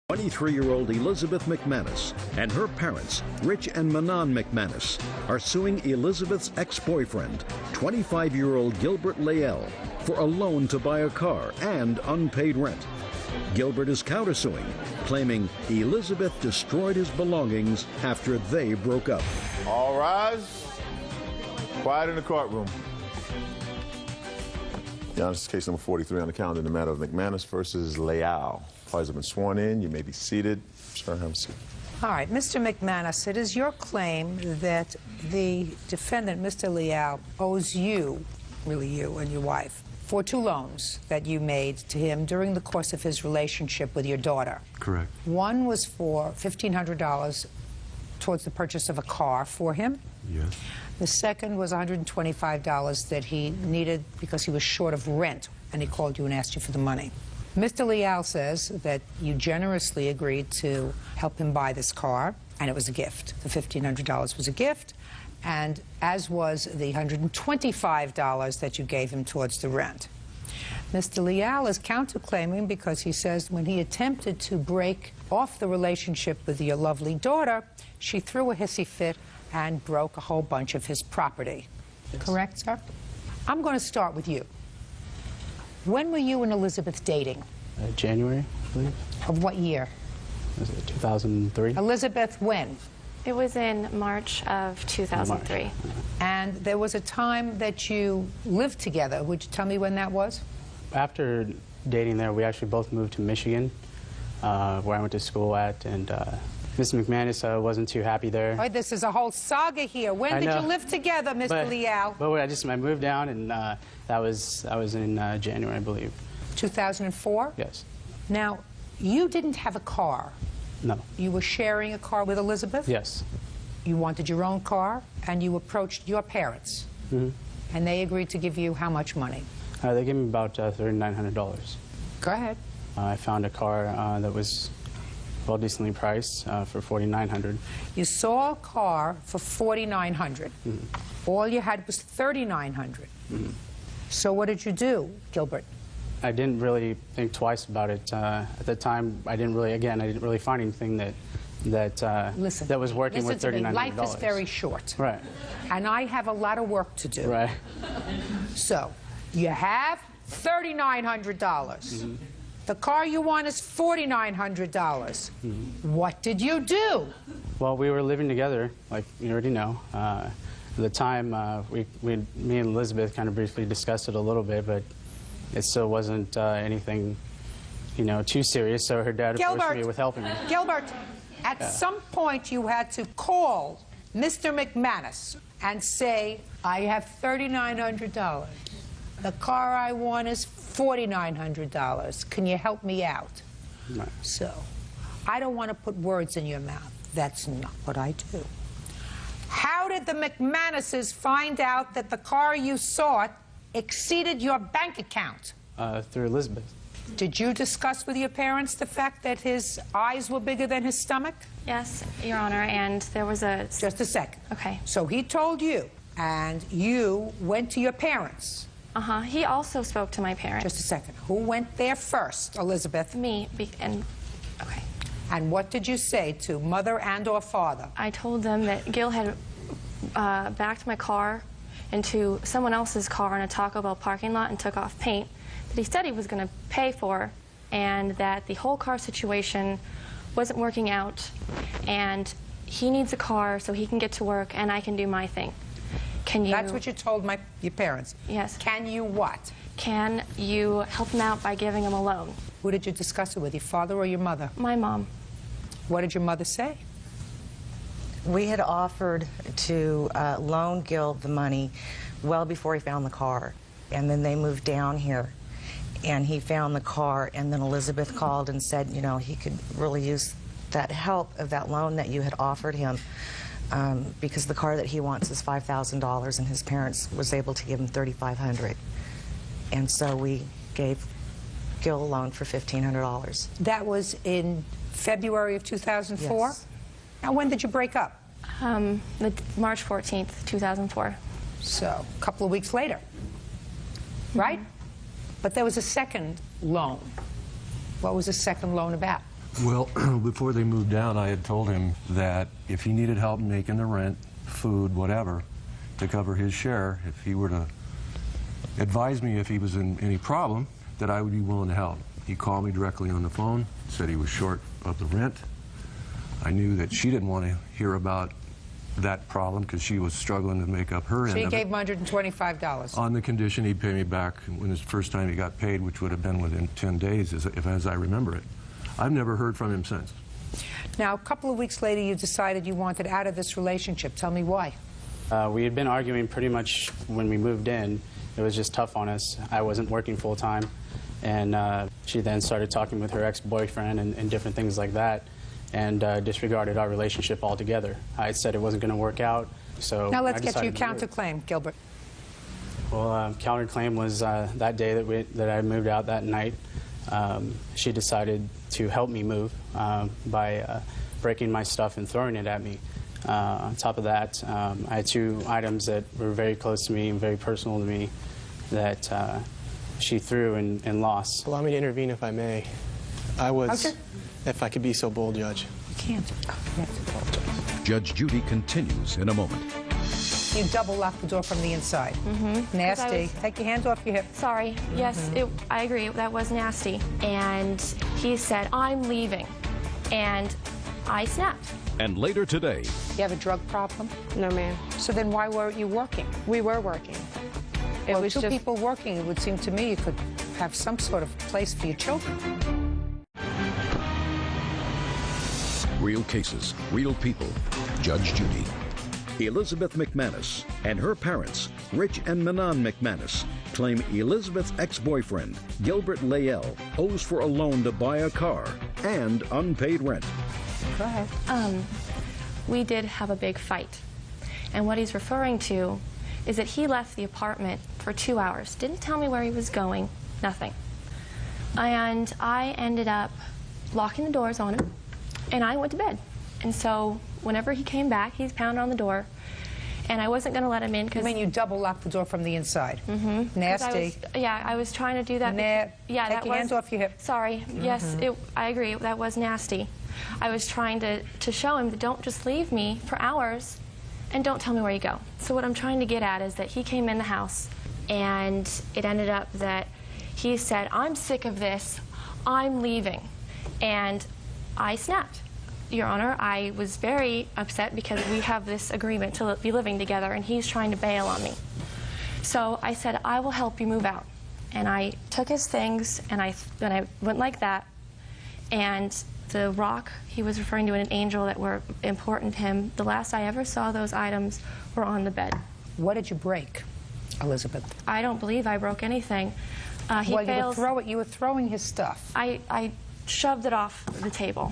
23-year-old Elizabeth McManus and her parents, Rich and Manon McManus, are suing Elizabeth's ex-boyfriend, 25-year-old Gilbert Leal, for a loan to buy a car and unpaid rent. Gilbert is countersuing, claiming Elizabeth destroyed his belongings after they broke up. All rise. Quiet in the courtroom. Now, this is case number 43 on the calendar in the matter of McManus versus Leal. Parties have been sworn in. You may be seated. Sir, have a seat. All right, Mr. McManus, it is your claim that the defendant, Mr. Leal, owes you, really you and your wife, for 2 loans that you made to him during the course of his relationship with your daughter. Correct. One was for $1,500 towards the purchase of a car for him. Yes. The second was $125 that he needed because he was short of rent, and he called you and asked you for the money. Mr. Leal says that you generously agreed to help him buy this car, and it was a gift. The $1,500 was a gift, and as was the $125 that you gave him towards the rent. Mr. Leal is counterclaiming because he says when he attempted to break off the relationship with your lovely daughter, she threw a hissy fit and broke a whole bunch of his property. Yes. Correct, sir? I'm going to start with you. When were you and Elizabeth dating? January, I believe. Of what year? Was it 2003? Elizabeth, when? It was in March of 2003. March. And there was a time that you lived together. Would you tell me when that was? After dating there, we actually both moved to Michigan, where I went to school at, and Mr. McManus wasn't too happy there. Oh, this is a whole saga here. When did you live together, Mr. Leal? But I moved down, and that was in January, I believe. 2004? Yes. Now, you didn't have a car. No. You were sharing a car with Elizabeth? Yes. You wanted your own car, and you approached your parents. Mm-hmm. And they agreed to give you how much money? They gave me about $3,900. Go ahead. I found a car that was well decently priced for $4,900. You saw a car for $4,900. Mm-hmm. All you had was $3,900. Mm-hmm. So what did you do, Gilbert? I didn't really think twice about it. At the time, I didn't really find anything that was working with $3,900. Life is very short. Right. And I have a lot of work to do. Right. So, you have $3,900. Mm-hmm. The car you want is $4,900. Mm-hmm. What did you do? Well, we were living together, like you already know. At the time, me and Elizabeth kind of briefly discussed it a little bit, but it still wasn't anything, too serious. So her dad approached me with helping me. Gilbert, at some point you had to call Mr. McManus and say, I have $3,900. The car I want is $4,900. Can you help me out? Right. So, I don't want to put words in your mouth. That's not what I do. How did the McManuses find out that the car you sought exceeded your bank account? Through Elizabeth. Did you discuss with your parents the fact that his eyes were bigger than his stomach? Yes, Your Honor, and there was a... Just a second. Okay. So he told you, and you went to your parents. Uh-huh. He also spoke to my parents. Just a second. Who went there first, Elizabeth? Me. Okay. And what did you say to mother and or father? I told them that Gil had backed my car into someone else's car in a Taco Bell parking lot and took off paint that he said he was going to pay for, and that the whole car situation wasn't working out, and he needs a car so he can get to work and I can do my thing. Can you... That's what you told your parents? Yes. Can you what? Can you help him out by giving him a loan? Who did you discuss it with, your father or your mother? My mom. What did your mother say? We had offered to loan Gil the money well before he found the car. And then they moved down here, and he found the car, and then Elizabeth called and said, he could really use that help of that loan that you had offered him, because the car that he wants is $5,000, and his parents was able to give him $3,500. And so we gave Gil a loan for $1,500. That was in February of 2004? Yes. Now, when did you break up? March 14th, 2004. So, a couple of weeks later, right? But there was a second loan. What was the second loan about? Well, before they moved down, I had told him that if he needed help making the rent, food, whatever, to cover his share, if he were to advise me if he was in any problem, that I would be willing to help. He called me directly on the phone, said he was short of the rent. I knew that she didn't want to hear about that problem because she was struggling to make up her end So you of gave it. him $125. On the condition he'd pay me back when his first time he got paid, which would have been within 10 days, as I remember it. I've never heard from him since. Now, a couple of weeks later, you decided you wanted out of this relationship. Tell me why. We had been arguing pretty much when we moved in. It was just tough on us. I wasn't working full time, and she then started talking with her ex-boyfriend and different things like that, and disregarded our relationship altogether. I had said it wasn't going to work out, so Now let's I get to your decided to move. counterclaim, Gilbert. Well, counterclaim was that day that I moved out that night. She decided to help me move by breaking my stuff and throwing it at me. On top of that, I had two items that were very close to me and very personal to me that she threw and lost. Allow me to intervene if I may. I was, Okay. if I could be so bold, Judge. You can't. Judge Judy continues in a moment. You double lock the door from the inside. Nasty. Take your hands off your hips. Sorry. Yes, I agree. That was nasty. And he said, "I'm leaving." And I snapped. And later today, You have a drug problem? No, ma'am. So then why weren't you working? We were working. It Well, was two just people working, it would seem to me you could have some sort of place for your children. real cases, real people. Judge Judy. Elizabeth McManus and her parents, Rich and Manon McManus, claim Elizabeth's ex-boyfriend, Gilbert Layell, owes for a loan to buy a car and unpaid rent. Go ahead. We did have a big fight. And what he's referring to is that he left the apartment for 2 hours. Didn't tell me where he was going, nothing. And I ended up locking the doors on him, and I went to bed. And so whenever he came back, he's pounding on the door, and I wasn't going to let him in because... I mean, you double lock the door from the inside. Mm-hmm. Nasty. I was trying to do that. Yeah, that take your hands off your hips. Sorry. Yes, I agree. That was nasty. I was trying to show him that don't just leave me for hours and don't tell me where you go. So what I'm trying to get at is that he came in the house, and it ended up that he said, "I'm sick of this. I'm leaving." And I snapped. Your Honor, I was very upset because we have this agreement to be living together, and he's trying to bail on me. So I said, "I will help you move out." And I took his things, and I went like that. And the rock he was referring to and an angel that were important to him, the last I ever saw those items were on the bed. What did you break, Elizabeth? I don't believe I broke anything. He Well, fails. you were throwing his stuff. I shoved it off the table.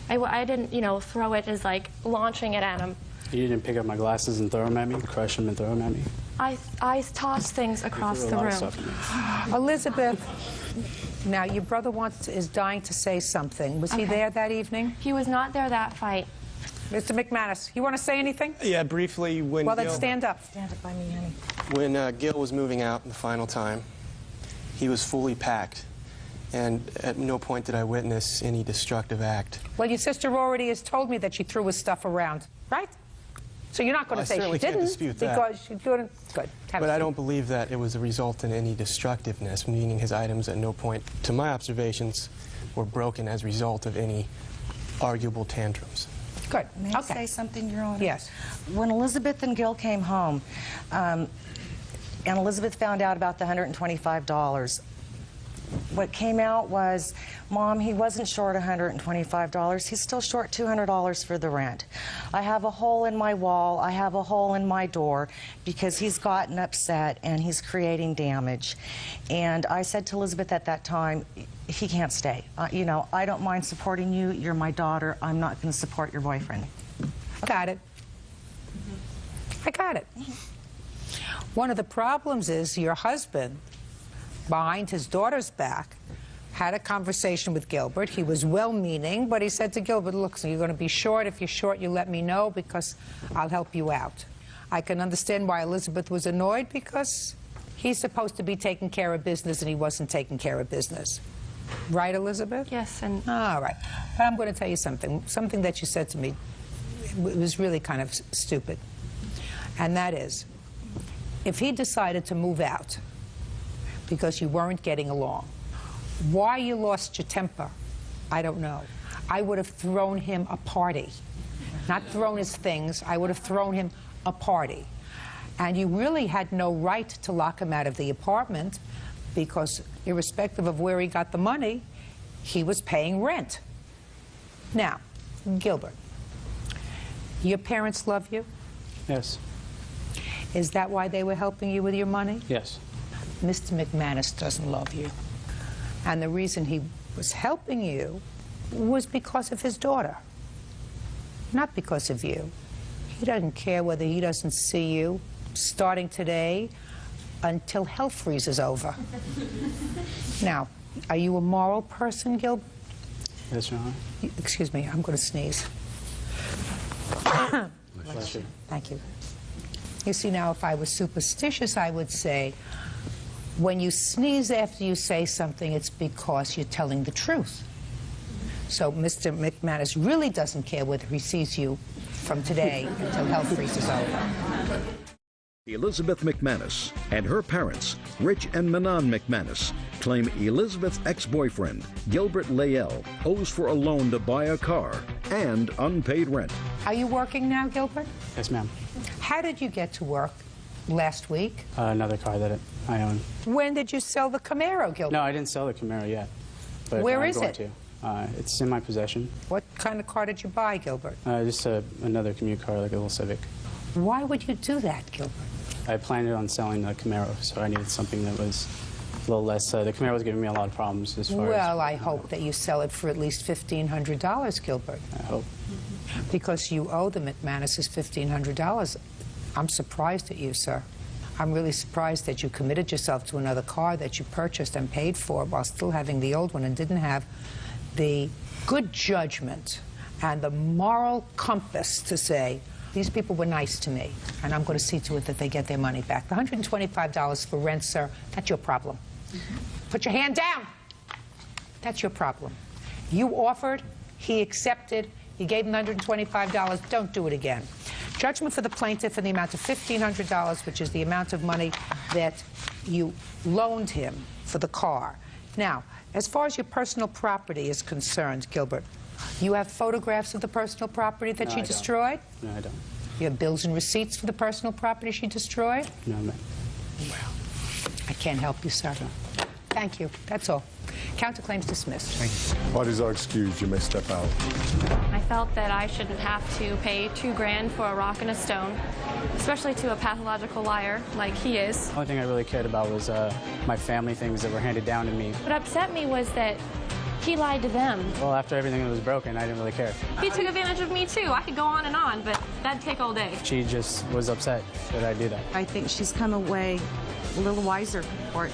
I didn't, throw it as like launching it at him. You didn't pick up my glasses and throw them at me, crush them and throw them at me? I tossed things across You the threw a lot of room. stuff at me. Elizabeth, now your brother is dying to say something. Was he Okay. there that evening? He was not there that fight. Mr. McManus, you want to say anything? Yeah, briefly, when Well, then Gil, stand up. Stand up by me, honey. when Gil was moving out the final time, he was fully packed, and at no point did I witness any destructive act. Well, your sister already has told me that she threw his stuff around, right? So you're not going Well, to I say she certainly can't didn't dispute that. because she didn't. Good. Have But a I seat. don't believe that it was a result in any destructiveness, meaning his items at no point, to my observations, were broken as a result of any arguable tantrums. Good. May I Okay. say something, Your Honor? Yes. When Elizabeth and Gil came home, and Elizabeth found out about the $125, what came out was, Mom, he wasn't short $125. He's still short $200 for the rent. I have a hole in my wall. I have a hole in my door because he's gotten upset and he's creating damage. And I said to Elizabeth at that time, he can't stay. I don't mind supporting you. You're my daughter. I'm not going to support your boyfriend. Got it. I got it. One of the problems is your husband, behind his daughter's back, had a conversation with Gilbert. He was well-meaning, but he said to Gilbert, "Look, so you're going to be short. If you're short, you let me know because I'll help you out." I can understand why Elizabeth was annoyed because he's supposed to be taking care of business and he wasn't taking care of business. Right, Elizabeth? Yes, and All right. But I'm going to tell you something that you said to me was really kind of stupid. And that is, if he decided to move out because you weren't getting along, why you lost your temper, I don't know. I would have thrown him a party. Not thrown his things, I would have thrown him a party. And you really had no right to lock him out of the apartment because irrespective of where he got the money, he was paying rent. Now, Gilbert, your parents love you? Yes. Is that why they were helping you with your money? Yes. Mr. McManus doesn't love you. And the reason he was helping you was because of his daughter, not because of you. He doesn't care whether he doesn't see you starting today until hell freezes over. Now, are you a moral person, Gilbert? Yes, Your Honor. Excuse me, I'm going to sneeze. Bless you. Thank you. You see, now, if I was superstitious, I would say, when you sneeze after you say something, it's because you're telling the truth. So Mr. McManus really doesn't care whether he sees you from today until hell freezes over. Elizabeth McManus and her parents, Rich and Manon McManus, claim Elizabeth's ex-boyfriend, Gilbert Layell, owes for a loan to buy a car and unpaid rent. Are you working now, Gilbert? Yes, ma'am. How did you get to work last week? Another car that I own. When did you sell the Camaro, Gilbert? No, I didn't sell the Camaro yet. But Where I'm is going it? to. It's in my possession. What kind of car did you buy, Gilbert? Just another commute car, like a little Civic. Why would you do that, Gilbert? I planned on selling the Camaro, so I needed something that was a little less. The Camaro was giving me a lot of problems as far as... Well, I hope that you sell it for at least $1,500, Gilbert. I hope. Because you owe the McManuses $1,500. I'm surprised at you, sir. I'm really surprised that you committed yourself to another car that you purchased and paid for while still having the old one and didn't have the good judgment and the moral compass to say, these people were nice to me, and I'm going to see to it that they get their money back. The $125 for rent, sir, that's your problem. Put your hand down. That's your problem. You offered, he accepted, you gave him $125. Don't do it again. Judgment for the plaintiff in the amount of $1,500, which is the amount of money that you loaned him for the car. Now, as far as your personal property is concerned, Gilbert, you have photographs of the personal property that she destroyed? No, I don't. You have bills and receipts for the personal property she destroyed? No, ma'am. Well, I can't help you, sir. Thank you. That's all. Counterclaims dismissed. Thank you. Parties are excused. You may step out. I felt that I shouldn't have to pay $2 grand for a rock and a stone, especially to a pathological liar like he is. The only thing I really cared about was my family things that were handed down to me. What upset me was that he lied to them. Well, after everything that was broken, I didn't really care. He took advantage of me, too. I could go on, but that'd take all day. She just was upset that I do that. I think she's come away a little wiser for it.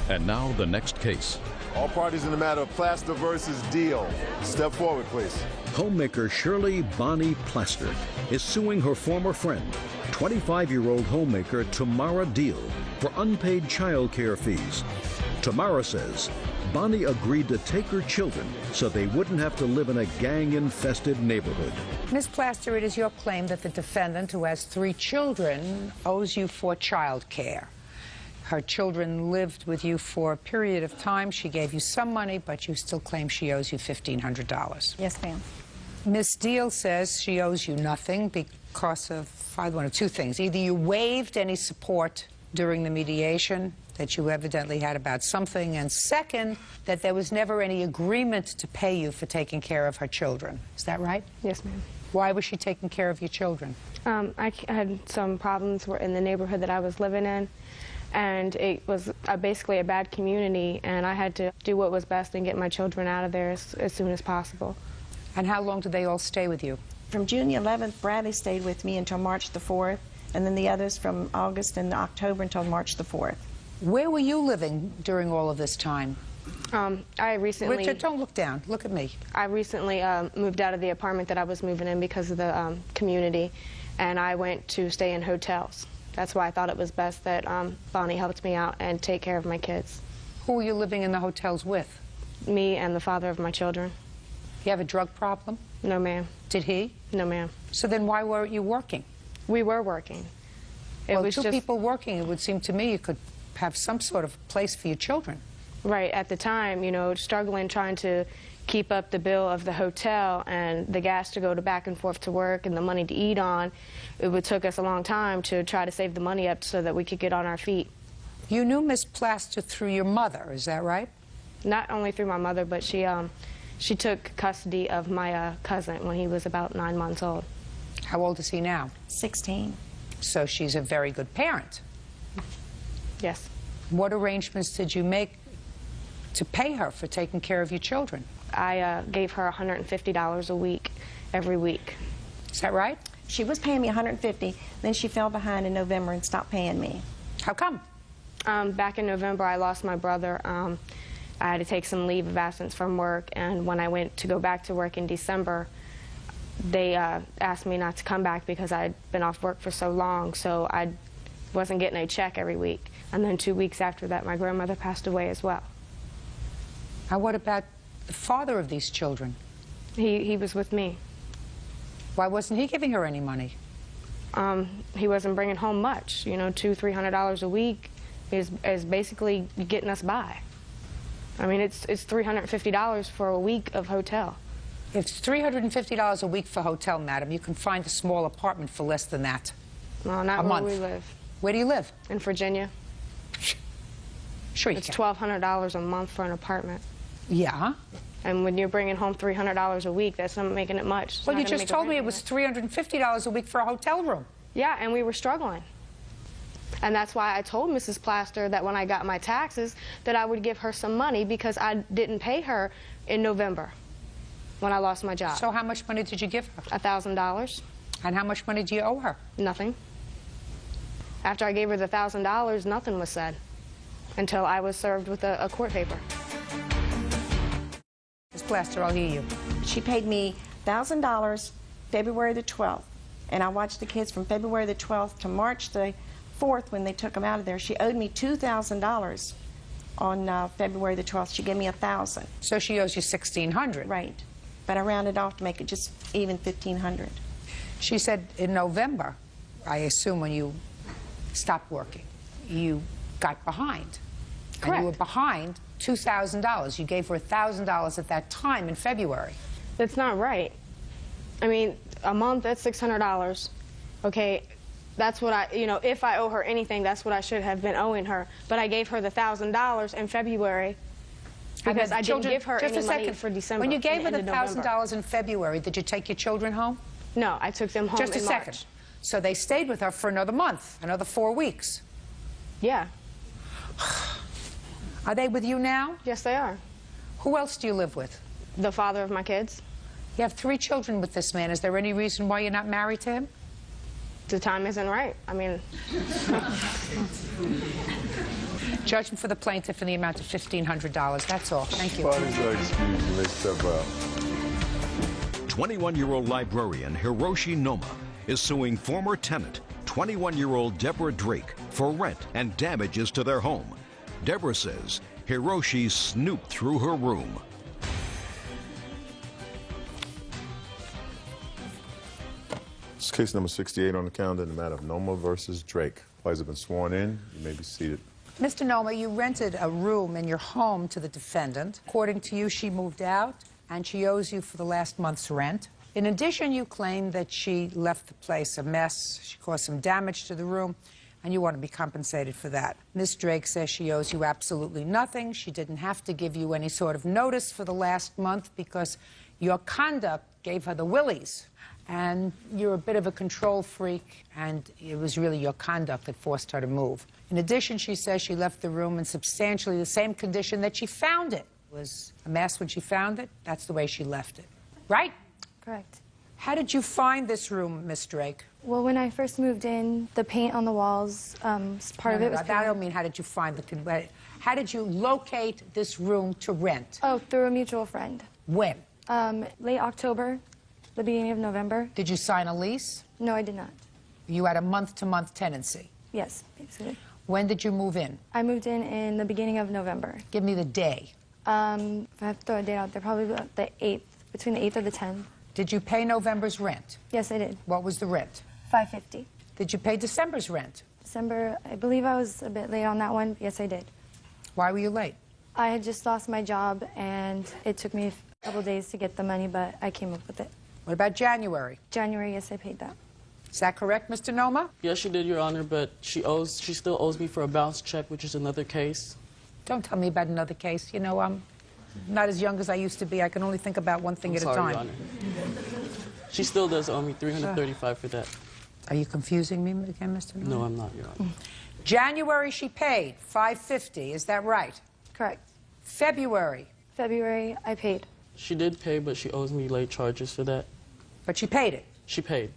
And now the next case. All parties in the matter of Plaster versus Deal. Step forward, please. Homemaker Shirley Bonnie Plaster is suing her former friend, 25-year-old homemaker Tamara Deal, for unpaid child care fees. Tamara says Bonnie agreed to take her children so they wouldn't have to live in a gang-infested neighborhood. Ms. Plaster, it is your claim that the defendant, who has 3 children, owes you for child care. Her children lived with you for a period of time. She gave you some money, but you still claim she owes you $1,500. Yes, ma'am. Ms. Deal says she owes you nothing because of one of 2 things. Either you waived any support during the mediation that you evidently had about something, and second, that there was never any agreement to pay you for taking care of her children. Is that right? Yes, ma'am. Why was she taking care of your children? I had some problems in the neighborhood that I was living in, and it was basically a bad community, and I had to do what was best and get my children out of there as soon as possible. And how long did they all stay with you? From June the 11th, Bradley stayed with me until March the 4th, and then the others from August and October until March the 4th. Where were you living during all of this time? I recently... Richard, don't look down. Look at me. I recently moved out of the apartment that I was moving in because of the community, and I went to stay in hotels. That's why I thought it was best that Bonnie helped me out and take care of my kids. Who were you living in the hotels with? me and the father of my children. You have a drug problem? No, ma'am. Did he? No, ma'am. So then why weren't you working? We were working. It Well, was two just people working, it would seem to me you could have some sort of place for your children. right at the time, you know, struggling trying to keep up the bill of the hotel and the gas to go back and forth to work and the money to eat on. It would took us a long time to try to save the money up so that we could get on our feet. You knew Miss Plaster through your mother, is that right? Not only through my mother, but she took custody of my cousin when he was about 9 months old. How old is he now? 16. So she's a very good parent. Yes. What arrangements did you make to pay her for taking care of your children? I gave her $150 a week every week. Is that right? She was paying me $150, then she fell behind in November and stopped paying me. How come? Back in November, I lost my brother. I had to take some leave of absence from work, and when I went to go back to work in December, they asked me not to come back because I'd been off work for so long, so I wasn't getting a check every week. And then 2 weeks after that, my grandmother passed away as well. Now what about the father of these children? He was with me. Why wasn't he giving her any money? He wasn't bringing home much, you know, $200–300 a week is basically getting us by. I mean, it's $350 for a week of hotel. If it's $350 a week for hotel, madam, you can find a small apartment for less than that. No, not a where month. we live. Where do you live? In Virginia. Sure you It's can. $1,200 a month for an apartment. Yeah. And when you're bringing home $300 a week, that's not making it much. It's Well, not you gonna just make a told me it rent was payment. $350 a week for a hotel room. Yeah, and we were struggling. And that's why I told Mrs. Plaster that when I got my taxes that I would give her some money because I didn't pay her in November when I lost my job. So how much money did you give her? $1,000. And how much money do you owe her? Nothing. After I gave her the $1,000, nothing was said until I was served with a court paper. Ms. Plaster, I'll hear you. She paid me $1,000 February the 12th, and I watched the kids from February the 12th to March the 4th when they took them out of there. She owed me $2,000 on February the 12th. She gave me $1,000. So she owes you $1,600. Right. But I rounded off to make it just even $1,500. She said in November, I assume when you stopped working, you got behind. Correct. And you were behind $2,000. You gave her $1,000 at that time in February. That's not right. I mean, a month, that's $600. Okay, that's what I, you know, if I owe her anything, that's what I should have been owing her. But I gave her the $1,000 in February because I didn't give her any money for December. When you gave her the end of November. $1,000 in February, did you take your children home? No, I took them home Just a in second. March. So they stayed with her for another month, another 4 weeks. Yeah. Are they with you now? Yes, they are. Who else do you live with? The father of my kids. You have 3 children with this man. Is there any reason why you're not married to him? The time isn't right. I mean... Judgment for the plaintiff in the amount of $1,500. That's all. Thank you. Parties are excused. Let's step out. 21-year-old librarian Hiroshi Noma is suing former tenant, 21-year-old Deborah Drake, for rent and damages to their home. Deborah says Hiroshi snooped through her room. It's case number 68 on the calendar in the matter of Noma versus Drake. Parties have been sworn in. You may be seated. Mr. Noma, you rented a room in your home to the defendant. According to you, she moved out, and she owes you for the last month's rent. In addition, you claim that she left the place a mess, she caused some damage to the room, and you want to be compensated for that. Ms. Drake says she owes you absolutely nothing. She didn't have to give you any sort of notice for the last month because your conduct gave her the willies. And you're a bit of a control freak, and it was really your conduct that forced her to move. In addition, she says she left the room in substantially the same condition that she found it. It was a mess when she found it. That's the way she left it. Right? Correct. How did you find this room, Miss Drake? Well, when I first moved in, the paint on the walls, part of it was I don't mean how did you find the... How did you locate this room to rent? Oh, through a mutual friend. When? Late October, the beginning of November. Did you sign a lease? No, I did not. You had a month-to-month tenancy. Yes, basically. When did you move in? I moved in the beginning of November. Give me the day. If I have to throw a date out there, probably about the 8th, between the 8th or the 10th. Did you pay November's rent? Yes, I did. What was the rent? $550. Did you pay December's rent? December, I believe I was a bit late on that one. Yes, I did. Why were you late? I had just lost my job, and it took me a couple days to get the money, but I came up with it. What about January? January, yes, I paid that. Is that correct, Mr. Noma? Yes, she did, Your Honor, but she still owes me for a bounce check, which is another case. Don't tell me about another case. You know, I'm not as young as I used to be. I can only think about one thing at a time. Your Honor. She still does owe me $335 for that. Are you confusing me again, Mr. Noma? No, I'm not, Your Honor. January she paid $550. Is that right? Correct. February. February, I paid. She did pay, but she owes me late charges for that. But she paid it. She paid.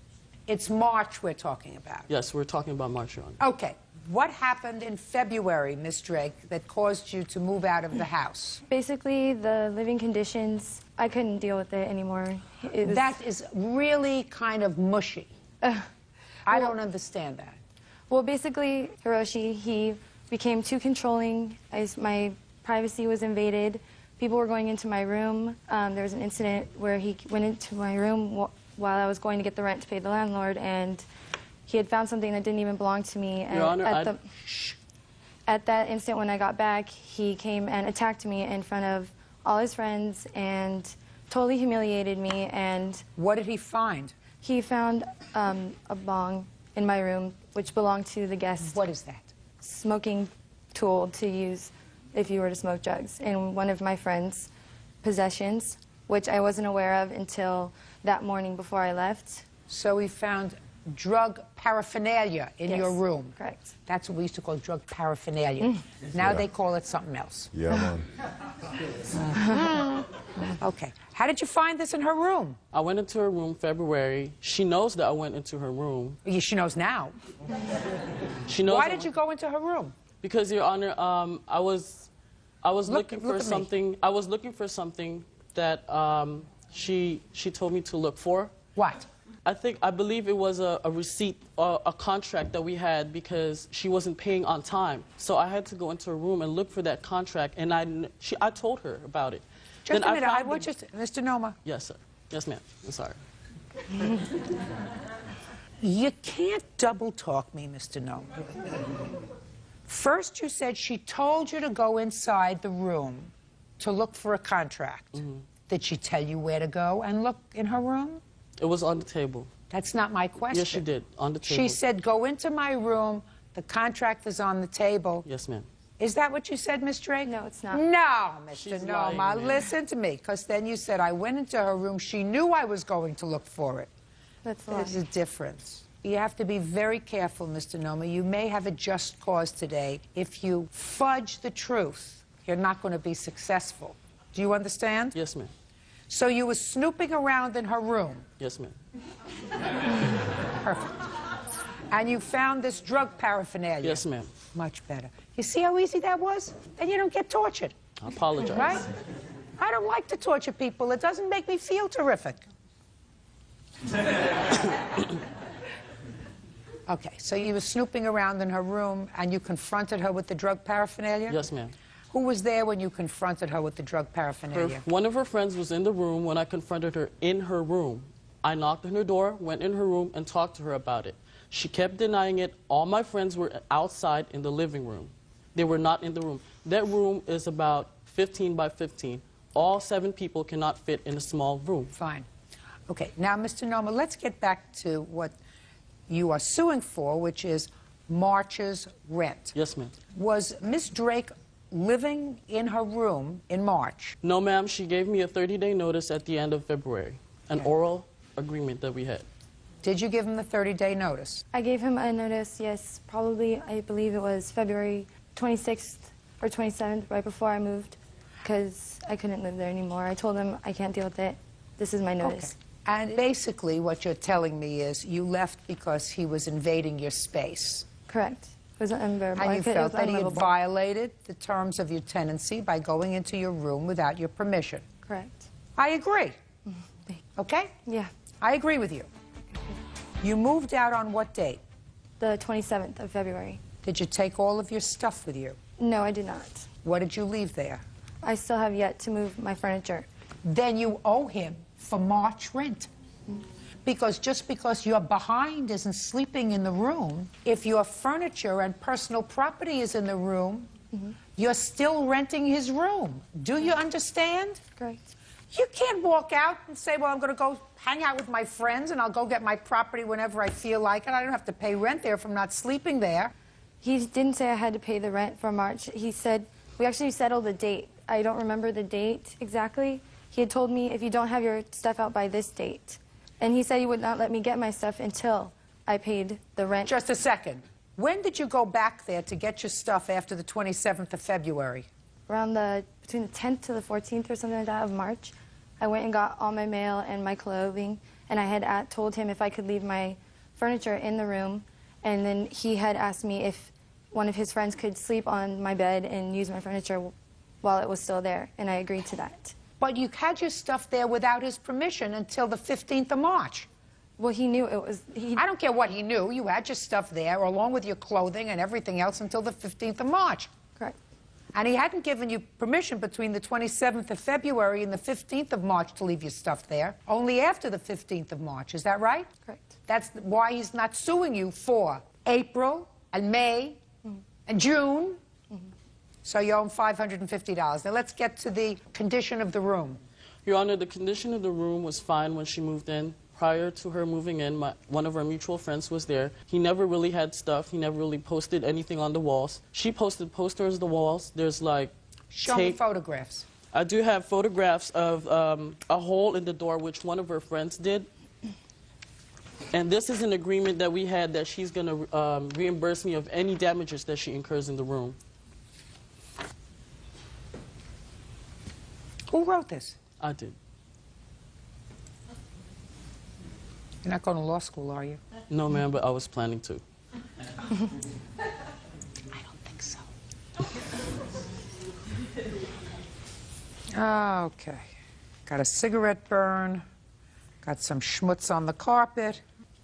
It's March we're talking about. Yes, we're talking about March, Your Honor. Okay. What happened in February, Miss Drake, that caused you to move out of the house? Basically, the living conditions, I couldn't deal with it anymore. That is really kind of mushy. I don't understand that. Well, basically, Hiroshi, he became too controlling. My privacy was invaded. People were going into my room. There was an incident where he went into my room while I was going to get the rent to pay the landlord, and he had found something that didn't even belong to me. And Your Honor, at that instant when I got back, he came and attacked me in front of all his friends and totally humiliated me. And what did he find? He found a bong in my room, which belonged to the guest. What is that? Smoking tool to use if you were to smoke drugs in one of my friend's possessions, which I wasn't aware of until that morning before I left. So he found drug paraphernalia in your room. Correct. That's what we used to call drug paraphernalia. Now they call it something else. Yeah, man. Okay. How did you find this in her room? I went into her room February. She knows that I went into her room. She knows now. She knows. Why did you go into her room? Because, Your Honor, I was looking for something. I was looking for something that she told me to look for. What? I believe it was a receipt, a contract that we had because she wasn't paying on time. So I had to go into her room and look for that contract, and I told her about it. Just a minute, I want you to, Mr. Noma. Yes, sir. Yes, ma'am. I'm sorry. You can't double talk me, Mr. Noma. First you said she told you to go inside the room to look for a contract. Mm-hmm. Did she tell you where to go and look in her room? It was on the table. That's not my question. Yes, she did. On the table. She said, go into my room. The contract is on the table. Yes, ma'am. Is that what you said, Miss Drake? No, it's not. No, Mr. She's Noma, lying, listen to me, because then you said I went into her room. She knew I was going to look for it. That's a lie. There's a difference. You have to be very careful, Mr. Noma. You may have a just cause today. If you fudge the truth, you're not going to be successful. Do you understand? Yes, ma'am. So you were snooping around in her room. Yes, ma'am. Perfect. And you found this drug paraphernalia. Yes, ma'am. Much better. You see how easy that was? Then you don't get tortured. I apologize. Right? I don't like to torture people. It doesn't make me feel terrific. Okay, so you were snooping around in her room and you confronted her with the drug paraphernalia? Yes, ma'am. Who was there when you confronted her with the drug paraphernalia? One of her friends was in the room when I confronted her in her room. I knocked on her door, went in her room, and talked to her about it. She kept denying it. All my friends were outside in the living room. They were not in the room. That room is about 15 by 15. All 7 people cannot fit in a small room. Fine. Okay, now, Mr. Noma, let's get back to what you are suing for, which is March's rent. Yes, ma'am. Was Miss Drake living in her room in March? No, ma'am. She gave me a 30-day notice at the end of February, an oral agreement that we had. Did you give him the 30-day notice? I gave him a notice, yes, probably, I believe it was February 26th or 27th, right before I moved, because I couldn't live there anymore. I told him I can't deal with it. This is my notice. Okay. And basically what you're telling me is you left because he was invading your space. Correct. It was unbearable. And you felt that he had unlivable. violated the terms of your tenancy by going into your room without your permission. Correct. I agree. Okay? Yeah. I agree with you. You moved out on what date? The 27th of February. Did you take all of your stuff with you? No, I did not. What did you leave there? I still have yet to move my furniture. Then you owe him for March rent. Because just because you're behind isn't sleeping in the room, if your furniture and personal property is in the room, you're still renting his room. Do you understand? Great. You can't walk out and say, well, I'm going to go hang out with my friends and I'll go get my property whenever I feel like it. I don't have to pay rent there if I'm not sleeping there. He didn't say I had to pay the rent for March. He said, we actually settled the date. I don't remember the date exactly. He had told me if you don't have your stuff out by this date. And he said he would not let me get my stuff until I paid the rent. Just a second. When did you go back there to get your stuff after the 27th of February? Around between the 10th to the 14th or something like that of March, I went and got all my mail and my clothing, and I had told him if I could leave my furniture in the room, and then he had asked me if one of his friends could sleep on my bed and use my furniture while it was still there, and I agreed to that. But you had your stuff there without his permission until the 15th of March. Well, he knew it was... I don't care what he knew. You had your stuff there, along with your clothing and everything else, until the 15th of March. Correct. And he hadn't given you permission between the 27th of February and the 15th of March to leave your stuff there, only after the 15th of March. Is that right? Correct. That's why he's not suing you for April and May and June. So you owe him $550. Now let's get to the condition of the room. Your Honor, the condition of the room was fine when she moved in. Prior to her moving in, one of our mutual friends was there. He never really had stuff. He never really posted anything on the walls. She posted posters on the walls. There's like Show me photographs. I do have photographs of a hole in the door, which one of her friends did. And this is an agreement that we had that she's going to reimburse me of any damages that she incurs in the room. Who wrote this? I did. You're not going to law school, are you? No, ma'am, but I was planning to. I don't think so. Okay. Got a cigarette burn. Got some schmutz on the carpet.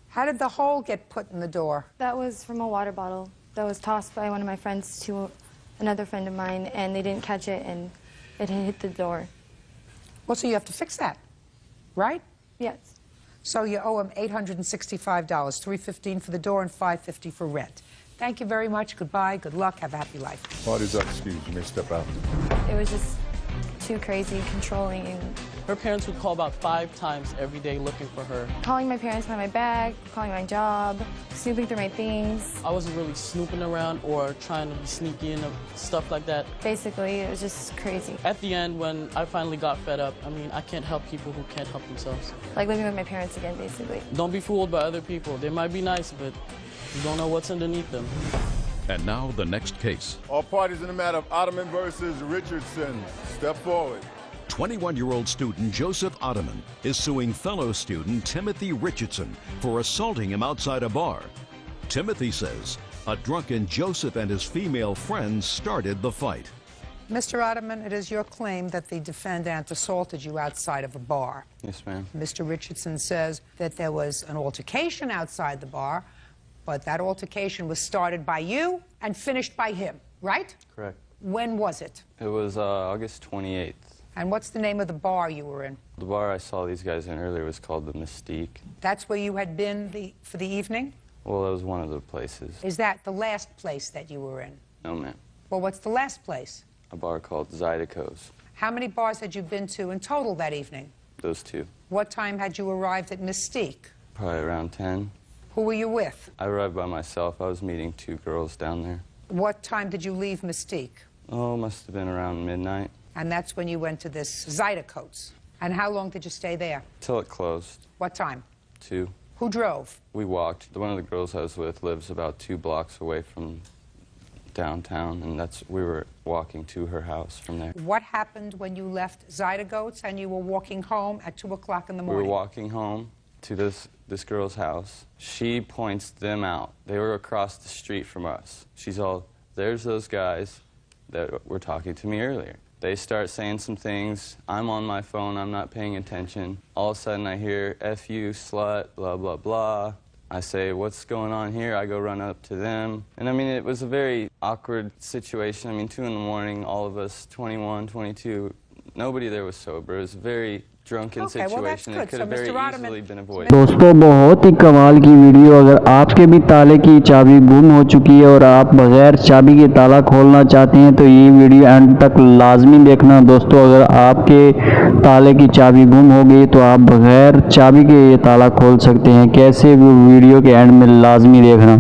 How did the hole get put in the door? That was from a water bottle that was tossed by one of my friends to another friend of mine, and they didn't catch it, and it hit the door. Well, so you have to fix that, right? Yes. So you owe him $865, $315 for the door and $550 for rent. Thank you very much. Goodbye. Good luck. Have a happy life. Party's up. Excuse you may step out. It was just too crazy, controlling, and Her parents would call about 5 times every day looking for her. calling my parents by my bag, calling my job, snooping through my things. I wasn't really snooping around or trying to be sneaky and stuff like that. Basically, it was just crazy. At the end, when I finally got fed up, I mean, I can't help people who can't help themselves. Like living with my parents again, basically. Don't be fooled by other people. They might be nice, but you don't know what's underneath them. And now the next case. All parties in the matter of Ottoman versus Richardson. Step forward. 21-year-old student Joseph Ottoman is suing fellow student Timothy Richardson for assaulting him outside a bar. Timothy says a drunken Joseph and his female friends started the fight. Mr. Ottoman, it is your claim that the defendant assaulted you outside of a bar. Yes, ma'am. Mr. Richardson says that there was an altercation outside the bar, but that altercation was started by you and finished by him, right? Correct. When was it? It was August 28th. And what's the name of the bar you were in? The bar I saw these guys in earlier was called the Mystique. That's where you had been for the evening? Well, that was one of the places. Is that the last place that you were in? No, ma'am. Well, what's the last place? A bar called Zydeco's. How many bars had you been to in total that evening? Those two. What time had you arrived at Mystique? Probably around 10. Who were you with? I arrived by myself. I was meeting 2 girls down there. What time did you leave Mystique? Oh, must have been around midnight. And that's when you went to this Zydeco's. And how long did you stay there? Till it closed. What time? 2. Who drove? We walked. One of the girls I was with lives about 2 blocks away from downtown, and we were walking to her house from there. What happened when you left Zydeco's and you were walking home at 2 o'clock in the We morning? were walking home to this girl's house. She points them out. They were across the street from us. She's all, there's those guys that were talking to me earlier. They start saying some things. I'm on my phone. I'm not paying attention. All of a sudden, I hear, F you, slut, blah, blah, blah. I say, what's going on here? I go run up to them. And I mean, it was a very awkward situation. I mean, 2 in the morning, all of us, 21, 22, nobody there was sober. It was a very drunken situation. It could have very easily been avoided. दोस्तों बहुत ही कमाल की video. अगर आपके भी ताले की चाबी गुम हो चुकी है और आप बगैर चाबी के ताला खोलना चाहते हैं तो ये वीडियो एंड तक लाजमी देखना दोस्तों। अगर आपके ताले की चाबी गुम हो गई तो आप बगैर चाबी के ये ताला खोल सकते हैं। कैसे वीडियो के एंड में लाजमी देखना।